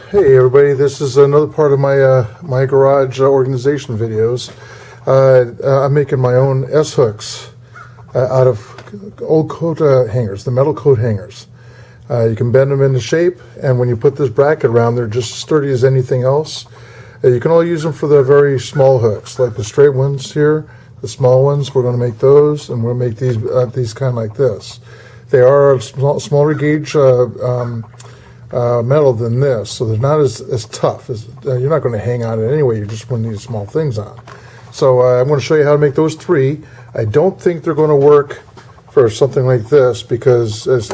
Hey everybody, this is another part of my my garage organization videos. I'm making my own S-hooks out of old coat hangers, the metal coat hangers. You can bend them into shape, and when you put this bracket around, they're just as sturdy as anything else. You can only use them for the very small hooks, like the straight ones here, the small ones. We're going to make those, and we'll make these kind of like this. They are a smaller gauge metal than this, so they're not as tough. You're not going to hang on it anyway. You're just going to need small things on. So I'm going to show you how to make those three. I don't think they're going to work for something like this because as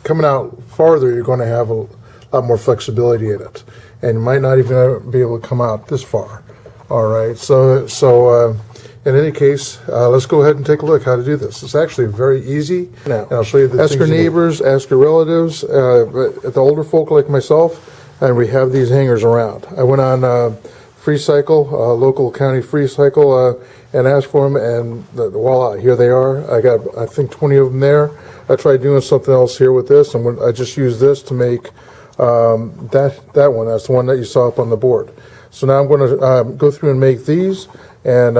coming out farther, you're going to have a lot more flexibility in it, and you might not even be able to come out this far. All right, so in any case, let's go ahead and take a look how to do this. It's actually very easy. Now, and I'll show you the things. Ask your neighbors, ask your relatives, the older folk like myself, and we have these hangers around. I went on Free Cycle, local county Free Cycle, and asked for them, and voila, here they are. I got, I think, 20 of them there. I tried doing something else here with this, and I just used this to make that one. That's the one that you saw up on the board. So now I'm going to go through and make these. And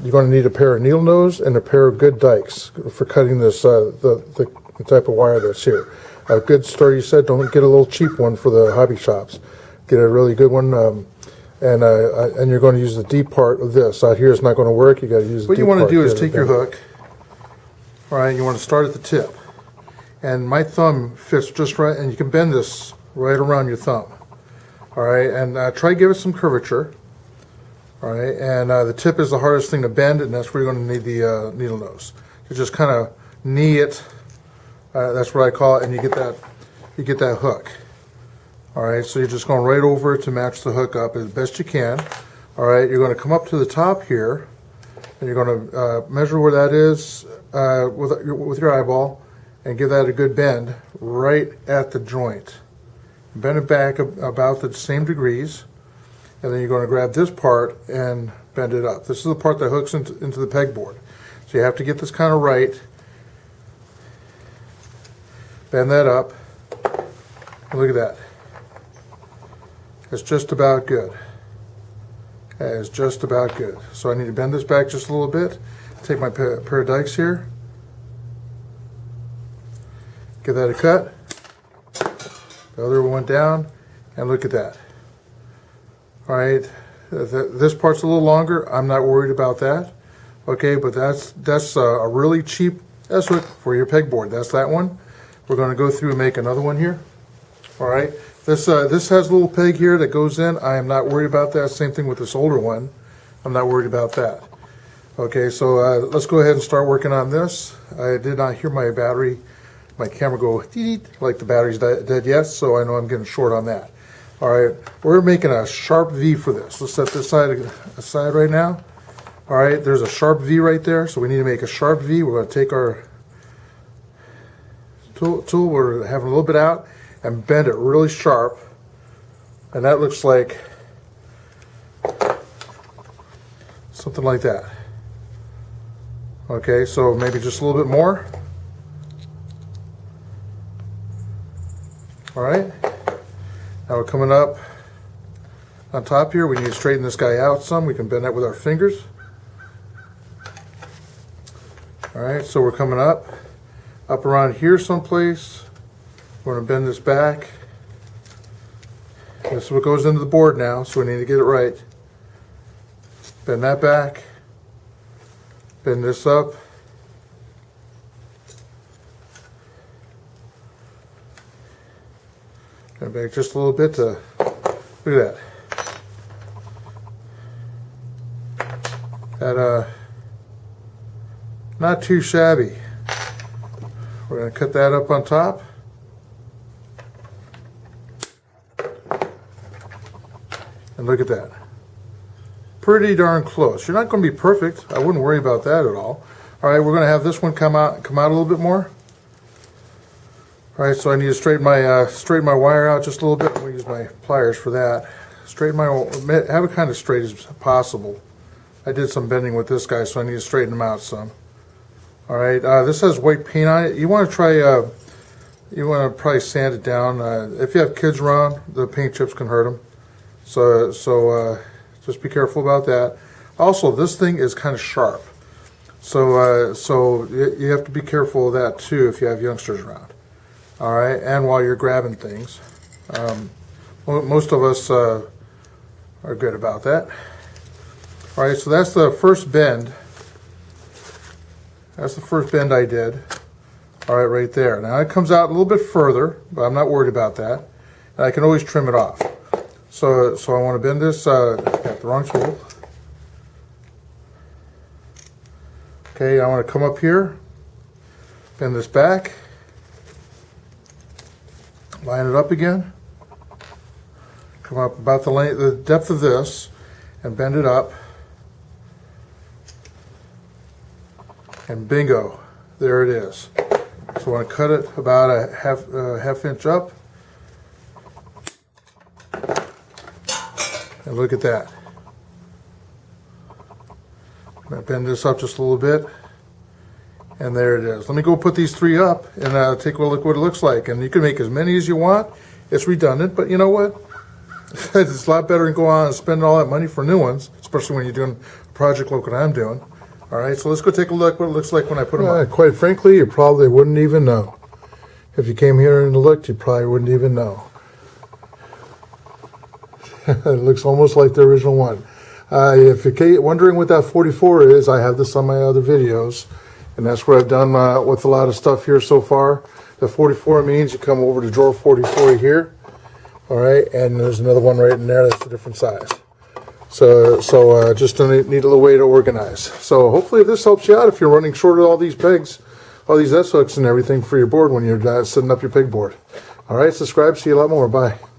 you're going to need a pair of needle nose and a pair of good dikes for cutting this the type of wire that's here. A good sturdy set. Don't get a little cheap one for the hobby shops. Get a really good one. And you're going to use the deep part of this. Out here is not going to work. You got to use the deep part. What you want to do is take your hook. All right. You want to start at the tip, and my thumb fits just right. And you can bend this right around your thumb. All right. And try to give it some curvature. All right, and the tip is the hardest thing to bend, and that's where you're going to need the needle nose. You just kind of knee it. That's what I call it, and you get that hook. All right, so you're just going right over it to match the hook up as best you can. All right, you're going to come up to the top here, and you're going to measure where that is with your eyeball, and give that a good bend right at the joint. Bend it back about the same degrees. And then you're going to grab this part and bend it up. This is the part that hooks into the pegboard. So you have to get this kind of right. Bend that up. And look at that. It's just about good. That is just about good. So I need to bend this back just a little bit. Take my pair of dikes here. Give that a cut. The other one went down. And look at that. All right, this part's a little longer. I'm not worried about that. Okay, but that's a really cheap S-hook for your pegboard. That's that one. We're going to go through and make another one here. All right, this has a little peg here that goes in. I am not worried about that. Same thing with this older one. I'm not worried about that. Okay, so let's go ahead and start working on this. I did not hear my camera go dee-dee, like the battery's dead yet, so I know I'm getting short on that. All right, we're making a sharp V for this. Let's set this side aside right now. All right, there's a sharp V right there, so we need to make a sharp V. We're going to take our tool we're having a little bit out, and bend it really sharp. And that looks like something like that. Okay, so maybe just a little bit more. All right. Now we're coming up on top here. We need to straighten this guy out some. We can bend that with our fingers. All right, so we're coming up around here someplace. We're going to bend this back. This is what goes into the board now, so we need to get it right. Bend that back. Bend this up. And back just a little bit to, look at that. Not too shabby. We're going to cut that up on top. And look at that. Pretty darn close. You're not going to be perfect. I wouldn't worry about that at all. All right, we're going to have this one come out a little bit more. All right, so I need to straighten my wire out just a little bit. I'm going to use my pliers for that. Have it kind of straight as possible. I did some bending with this guy, so I need to straighten them out some. All right, this has white paint on it. You want to try you want to probably sand it down. If you have kids around, the paint chips can hurt them. So just be careful about that. Also, this thing is kind of sharp. So you have to be careful of that too if you have youngsters around. All right, and while you're grabbing things. Most of us are good about that. All right, so that's the first bend. That's the first bend I did. All right, right there. Now it comes out a little bit further, but I'm not worried about that. And I can always trim it off. So I want to bend this. Got the wrong tool. Okay, I want to come up here, bend this back, line it up again, come up about the depth of this, and bend it up. And bingo, there it is. So I want to cut it about a half inch up. And look at that. I'm going to bend this up just a little bit. And there it is. Let me go put these three up and take a look what it looks like. And you can make as many as you want. It's redundant, but you know what? It's a lot better than go on and spend all that money for new ones, especially when you're doing a project like what I'm doing. All right, so let's go take a look what it looks like when I put them on. Quite frankly, you probably wouldn't even know. If you came here and looked, you probably wouldn't even know. It looks almost like the original one. If you're wondering what that 44 is, I have this on my other videos, and that's what I've done with a lot of stuff here so far. The 44 means you come over to drawer 44 here, all right, and there's another one right in there that's a different size. So just need a little way to organize. So hopefully this helps you out if you're running short of all these pegs, all these S-hooks and everything for your board when you're setting up your peg board. All right, subscribe, see you a lot more. Bye.